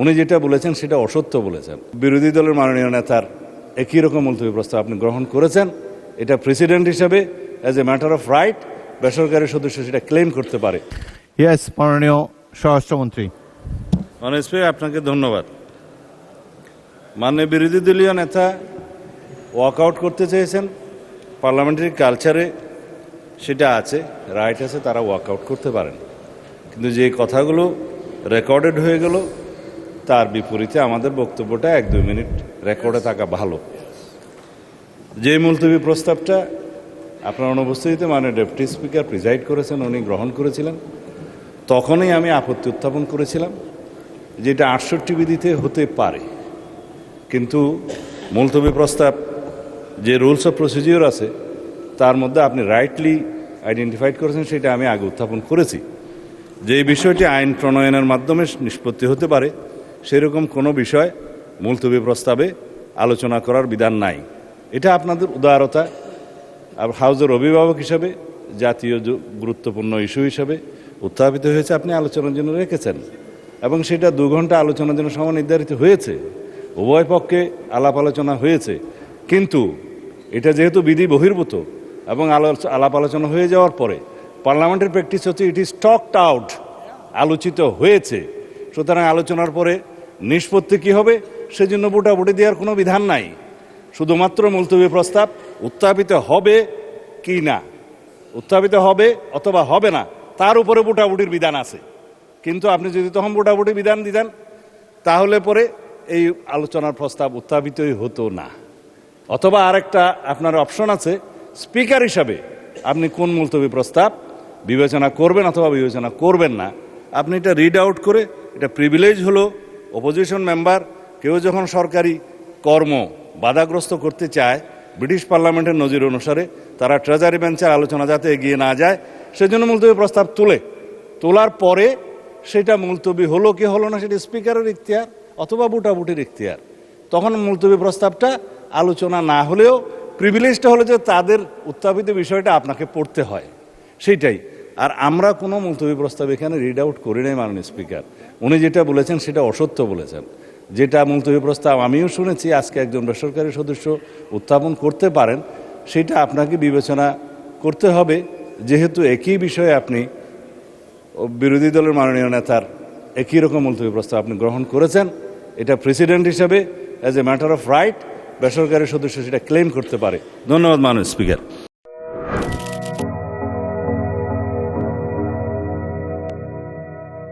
উনি যেটা বলেছেন সেটা অসত্য বলেছেন। বিরোধী দলের মাননীয় নেতার একই রকম মুলতবি প্রস্তাব আপনি গ্রহণ করেছেন, এটা প্রেসিডেন্ট হিসেবে as a matter of right বেসরকারি সদস্য সেটা ক্লেম করতে পারে। ইয়েস, মাননীয় স্বরাষ্ট্রমন্ত্রী। মাননীয় স্পিকার, আপনাকে ধন্যবাদ। মাননীয় বিরোধী দলীয় নেতা ওয়াকআউট করতে চেয়েছেন, পার্লামেন্টারি কালচারে সেটা আছে, রাইট আছে, তারা ওয়াকআউট করতে পারেন। কিন্তু যে কথাগুলো রেকর্ডেড হয়ে গেল তার বিপরীতে আমাদের বক্তব্যটা 1-2 মিনিট রেকর্ডে থাকা ভালো। যে মুলতবি প্রস্তাবটা আপনার অনুপস্থিতিতে মাননীয় ডেপুটি স্পিকার প্রিজাইড করেছেন, উনি গ্রহণ করেছিলেন, তখনই আমি আপত্তি উত্থাপন করেছিলাম যেটা 68 বিধিতে হতে পারে, কিন্তু মুলতবি প্রস্তাব যে রুলস অফ প্রসিজিওর আছে তার মধ্যে আপনি রাইটলি আইডেন্টিফাইড করেছেন, সেটা আমি আগে উত্থাপন করেছি। যে বিষয়টি আইন প্রণয়নের মাধ্যমে নিষ্পত্তি হতে পারে সেরকম কোনো বিষয় মুলতবি প্রস্তাবে আলোচনা করার বিধান নাই। এটা আপনাদের উদারতা, হাউজের অভিভাবক হিসাবে জাতীয় গুরুত্বপূর্ণ ইস্যু হিসাবে উত্থাপিত হয়েছে, আপনি আলোচনার জন্য রেখেছেন এবং সেটা 2 ঘন্টা আলোচনার জন্য সময় নির্ধারিত হয়েছে, উভয় পক্ষে আলাপ আলোচনা হয়েছে। কিন্তু এটা যেহেতু বিধি বহির্ভূত এবং আলাপ আলোচনা হয়ে যাওয়ার পরে পার্লামেন্টের প্র্যাকটিস হচ্ছে ইট ইজ টকড আউট, আলোচিত হয়েছে, সুতরাং আলোচনার পরে নিষ্পত্তি কী হবে সেজন্য ভোটাভুটি দেওয়ার কোনো বিধান নাই। শুধুমাত্র মুলতবি প্রস্তাব উত্থাপিত হবে কি না, উত্থাপিত হবে অথবা হবে না তার উপরে ভোটাভুটির বিধান আছে। কিন্তু আপনি যদি তখন ভোটাভুটি বিধান দিতেন তাহলে পরে এই আলোচনার প্রস্তাব উত্থাপিতই হতো না। অথবা আরেকটা আপনার অপশন আছে, স্পিকার হিসাবে আপনি কোন মুলতবি প্রস্তাব বিবেচনা করবেন অথবা বিবেচনা করবেন না, আপনি এটা রিড আউট করে, এটা প্রিভিলেজ হলো অপোজিশন মেম্বার কেউ যখন সরকারি কর্ম বাধাগ্রস্ত করতে চায়, ব্রিটিশ পার্লামেন্টের নজির অনুসারে তারা ট্রেজারি বেঞ্চের আলোচনা যাতে এগিয়ে না যায় সেজন্য মুলতবি প্রস্তাব তোলার পরে সেটা মুলতবি হলো কি হলো না সেটা স্পিকারের ইখতিয়ার অথবা ভোটাভুটির ইখতিয়ার। তখন মুলতবি প্রস্তাবটা আলোচনা না হলেও প্রিভিলেজটা হলো যে তাদের উত্থাপিত বিষয়টা আপনাকে পড়তে হয়, সেইটাই। আর আমরা কোনো মুলতবি প্রস্তাব এখানে রিড আউট করি নাই মাননীয় স্পিকার। উনি যেটা বলেছেন সেটা অসত্য বলেছেন। যেটা মুলতবি প্রস্তাব আমিও শুনেছি আজকে একজন বেসরকারি সদস্য উত্থাপন করতে পারেন, সেটা আপনাকে বিবেচনা করতে হবে, যেহেতু একই বিষয়ে আপনি বিরোধী দলের মাননীয় নেতার একই রকম মুলতবি প্রস্তাব আপনি গ্রহণ করেছেন, এটা প্রেসিডেন্ট হিসাবে as a matter of right বেসরকারি সদস্য সেটা ক্লেম করতে পারে। ধন্যবাদ মাননীয় স্পিকার।